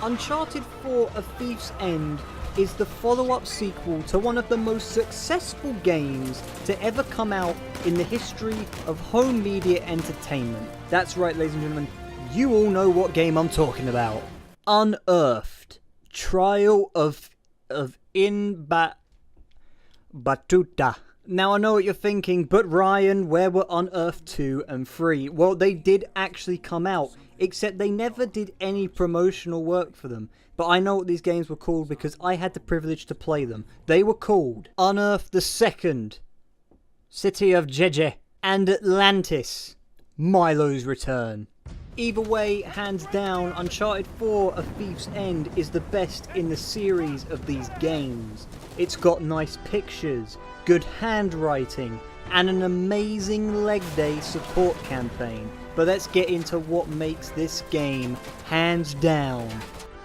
Uncharted 4: A Thief's End is the follow-up sequel to one of the most successful games to ever come out in the history of home media entertainment. That's right, ladies and gentlemen, you all know what game I'm talking about. Unearthed. Trial of Batuta. Now I know what you're thinking, but Ryan, where were Unearthed 2 and 3? Well, they did actually come out, except they never did any promotional work for them. But I know what these games were called because I had the privilege to play them. They were called Unearthed the Second, City of Jeje, and Atlantis, Milo's Return. Either way, hands down, Uncharted 4: A Thief's End is the best in the series of these games. It's got nice pictures, good handwriting, and an amazing leg day support campaign. But let's get into what makes this game, hands down,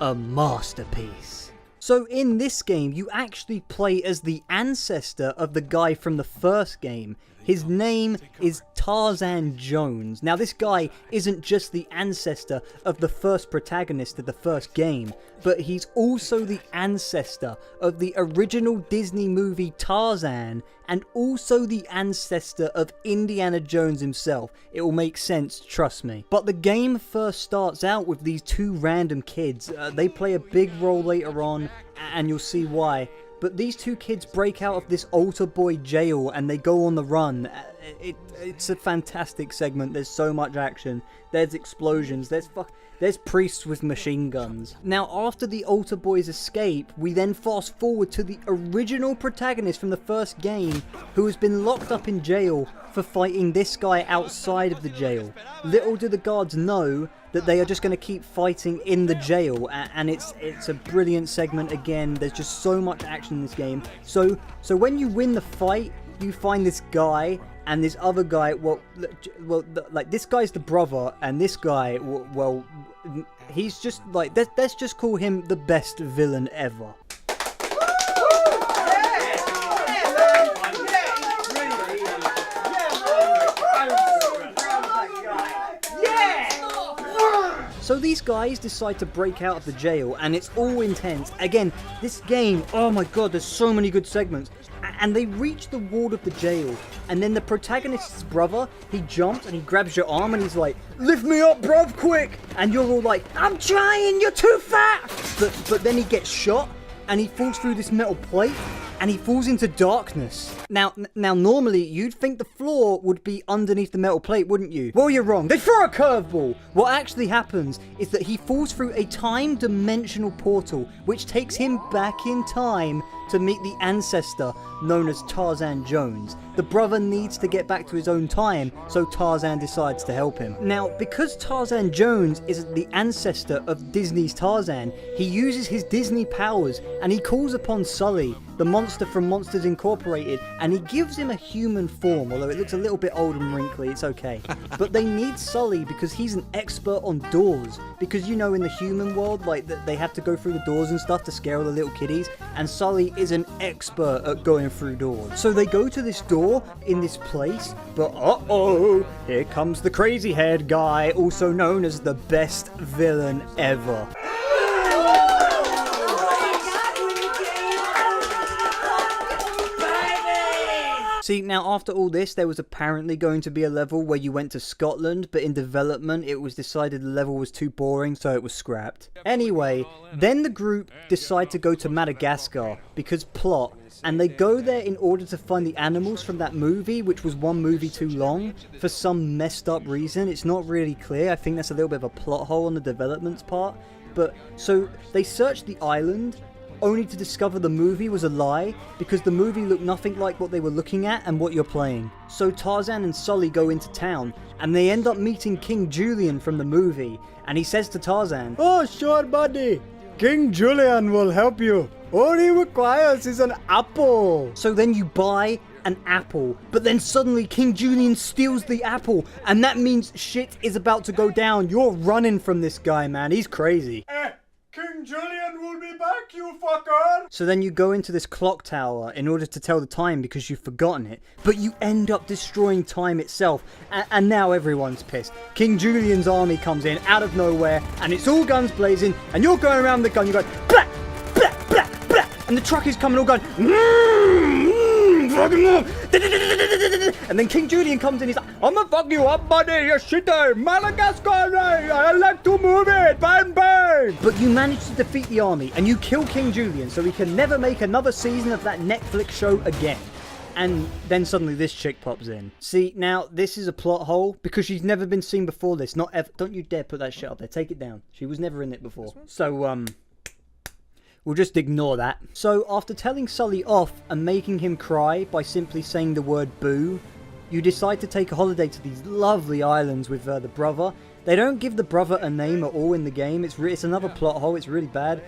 a masterpiece. So in this game, you actually play as the ancestor of the guy from the first game. His name is Tarzan Jones. Now this guy isn't just the ancestor of the first protagonist of the first game, but he's also the ancestor of the original Disney movie Tarzan, and also the ancestor of Indiana Jones himself. It will make sense, trust me. But the game first starts out with these two random kids. They play a big role later on, and you'll see why. But these two kids break out of this altar boy jail and they go on the run. It's a fantastic segment. There's so much action. There's explosions. There's priests with machine guns. Now, after the altar boys escape, we then fast forward to the original protagonist from the first game, who has been locked up in jail for fighting this guy outside of the jail. Little do the guards know that they are just going to keep fighting in the jail, and it's a brilliant segment. Again, there's just so much action in this game. So when you win the fight, you find this guy and this other guy. Well, like this guy's the brother, and this guy, well, he's just like, let's just call him the best villain ever. So these guys decide to break out of the jail, and it's all intense. Again, this game, oh my god, there's so many good segments. And they reach the wall of the jail, and then the protagonist's brother, he jumps and he grabs your arm and he's like, "Lift me up, bruv, quick!" And you're all like, "I'm trying, you're too fat!" But then he gets shot, and he falls through this metal plate, and he falls into darkness. Now normally you'd think the floor would be underneath the metal plate, wouldn't you? Well, you're wrong. They throw a curveball. What actually happens is that he falls through a time-dimensional portal, which takes him back in time to meet the ancestor known as Tarzan Jones. The brother needs to get back to his own time, so Tarzan decides to help him. Now, because Tarzan Jones is the ancestor of Disney's Tarzan, he uses his Disney powers and he calls upon Sully, the monster from Monsters Incorporated, and he gives him a human form, although it looks a little bit old and wrinkly, it's okay. But they need Sully because he's an expert on doors. Because, you know, in the human world, like, they have to go through the doors and stuff to scare all the little kiddies, and Sully is an expert at going through doors. So they go to this door in this place, but uh-oh, here comes the crazy-haired guy, also known as the best villain ever. See, now after all this, there was apparently going to be a level where you went to Scotland, but in development it was decided the level was too boring, so it was scrapped. Anyway, then the group decide to go to Madagascar, because plot, and they go there in order to find the animals from that movie, which was one movie too long, for some messed up reason. It's not really clear. I think that's a little bit of a plot hole on the development's part. But, so, they search the island, only to discover the movie was a lie, because the movie looked nothing like what they were looking at and what you're playing. So Tarzan and Sully go into town, and they end up meeting King Julian from the movie, and he says to Tarzan, "Oh sure buddy, King Julian will help you. All he requires is an apple." So then you buy an apple, but then suddenly King Julian steals the apple, and that means shit is about to go down. You're running from this guy, man, he's crazy. King Julian will be back Fuck you, fucker! So then you go into this clock tower in order to tell the time because you've forgotten it, but you end up destroying time itself, and now everyone's pissed. King Julian's army comes in out of nowhere, and it's all guns blazing, and you're going around the gun, you're going, blah, blah, blah, blah, and the truck is coming all going, and then King Julian comes in, he's like, I'ma fuck you up, buddy, you shitter, Madagascar, I like to move it, bang bang! But you manage to defeat the army, and you kill King Julian, so he can never make another season of that Netflix show again. And then suddenly this chick pops in. See, now, this is a plot hole, because she's never been seen before this, not ever. Don't you dare put that shit up there, take it down. She was never in it before. So, we'll just ignore that. So, after telling Sully off and making him cry by simply saying the word boo, you decide to take a holiday to these lovely islands with the brother. They don't give the brother a name at all in the game. It's another plot hole. It's really bad.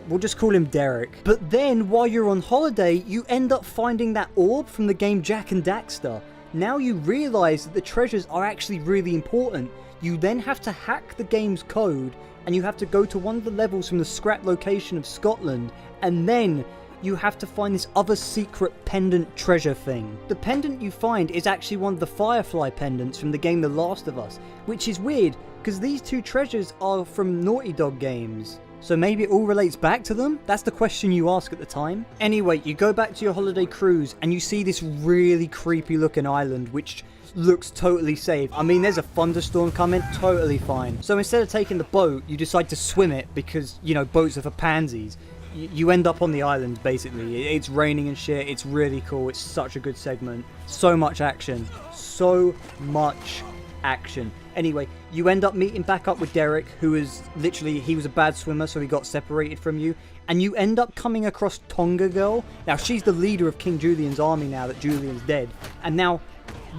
We'll just call him Derek. But then, while you're on holiday, you end up finding that orb from the game Jak and Daxter. Now you realise that the treasures are actually really important. You then have to hack the game's code, and you have to go to one of the levels from the scrap location of Scotland, and then you have to find this other secret pendant treasure thing. The pendant you find is actually one of the Firefly pendants from the game The Last of Us, which is weird, because these two treasures are from Naughty Dog games. So maybe it all relates back to them? That's the question you ask at the time. Anyway, you go back to your holiday cruise, and you see this really creepy looking island, which looks totally safe. I mean, there's a thunderstorm coming, totally fine. So instead of taking the boat, you decide to swim it because, you know, boats are for pansies. You end up on the island, basically. It's raining and shit. It's really cool. It's such a good segment. So much action. So much action. Anyway, you end up meeting back up with Derek, who is literally, he was a bad swimmer, so he got separated from you. And you end up coming across Tonga Girl. Now, she's the leader of King Julian's army now that Julian's dead. And now,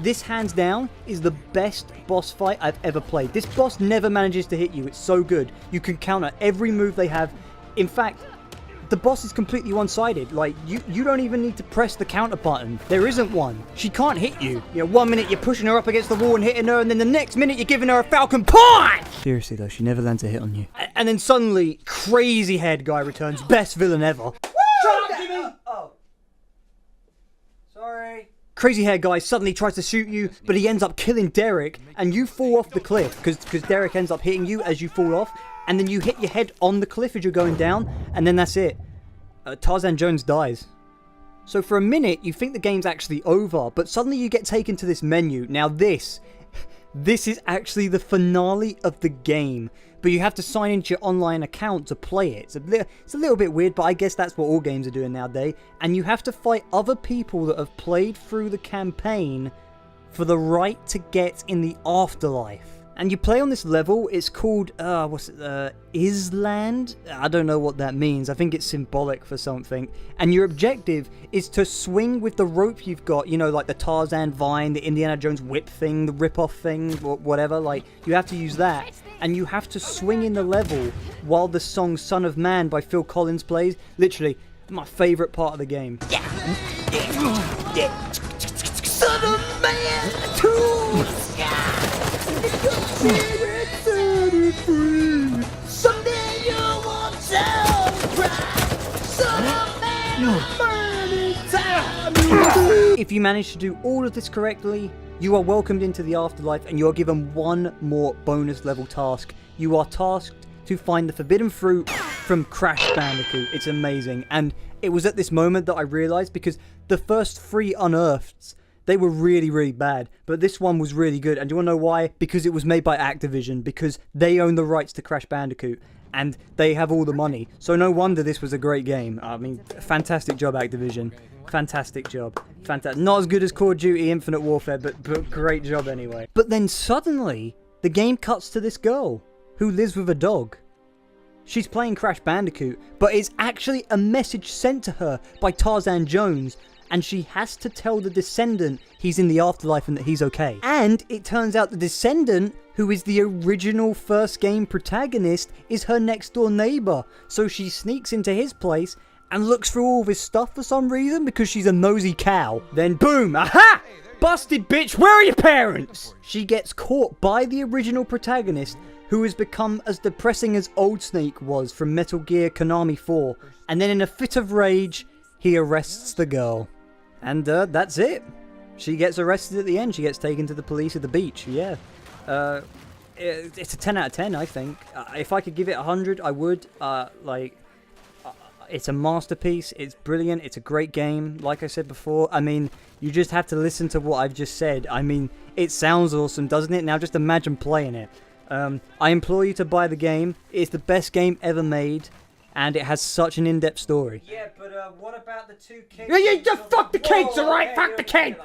this, hands down, is the best boss fight I've ever played. This boss never manages to hit you. It's so good. You can counter every move they have. In fact, the boss is completely one-sided. Like, you don't even need to press the counter button. There isn't one. She can't hit you. You know, 1 minute you're pushing her up against the wall and hitting her, and then the next minute you're giving her a falcon punch! Seriously though, she never lands a hit on you. And then suddenly, crazy head guy returns. Best villain ever. Shut up, Jimmy! Oh. Sorry. Crazy hair guy suddenly tries to shoot you, but he ends up killing Derek, and you fall off the cliff, because Derek ends up hitting you as you fall off, and then you hit your head on the cliff as you're going down, and then that's it. Tarzan Jones dies. So for a minute, you think the game's actually over, but suddenly you get taken to this menu. Now this is actually the finale of the game, but you have to sign into your online account to play it. It's a little bit weird, but I guess that's what all games are doing nowadays. And you have to fight other people that have played through the campaign for the right to get in the afterlife. And you play on this level. It's called, Island? I don't know what that means. I think it's symbolic for something. And your objective is to swing with the rope you've got, you know, like the Tarzan vine, the Indiana Jones whip thing, the rip-off thing, or whatever. Like, you have to use that. And you have to swing in the level while the song Son of Man by Phil Collins plays. Literally, my favourite part of the game. Son of Man to the sky. Someday you won't cry. Son of Man, burning time. If you manage to do all of this correctly, you are welcomed into the afterlife, and you are given one more bonus level task. You are tasked to find the forbidden fruit from Crash Bandicoot. It's amazing, and it was at this moment that I realized, because the first 3 unearths, they were really, really bad. But this one was really good. And do you want to know why? Because it was made by Activision. Because they own the rights to Crash Bandicoot. And they have all the money. So no wonder this was a great game. I mean, fantastic job, Activision. Fantastic job. Fantastic. Not as good as Call of Duty Infinite Warfare, but great job anyway. But then suddenly, the game cuts to this girl who lives with a dog. She's playing Crash Bandicoot, but it's actually a message sent to her by Tarzan Jones. And she has to tell the descendant he's in the afterlife and that he's okay. And it turns out the descendant, who is the original first game protagonist, is her next door neighbor. So she sneaks into his place and looks through all of his stuff for some reason, because she's a nosy cow. Then boom, aha! Busted, bitch, where are your parents? She gets caught by the original protagonist, who has become as depressing as Old Snake was from Metal Gear Konami 4, and then in a fit of rage, he arrests the girl. And that's it. She gets arrested at the end. She gets taken to the police at the beach. Yeah. It's a 10 out of 10, I think. If I could give it 100, I would. It's a masterpiece. It's brilliant. It's a great game. Like I said before, I mean, you just have to listen to what I've just said. I mean, it sounds awesome, doesn't it? Now just imagine playing it. I implore you to buy the game. It's the best game ever made, and it has such an in-depth story. Yeah, but what about the two kids? Yeah, fuck the kids, alright? Fuck the kids!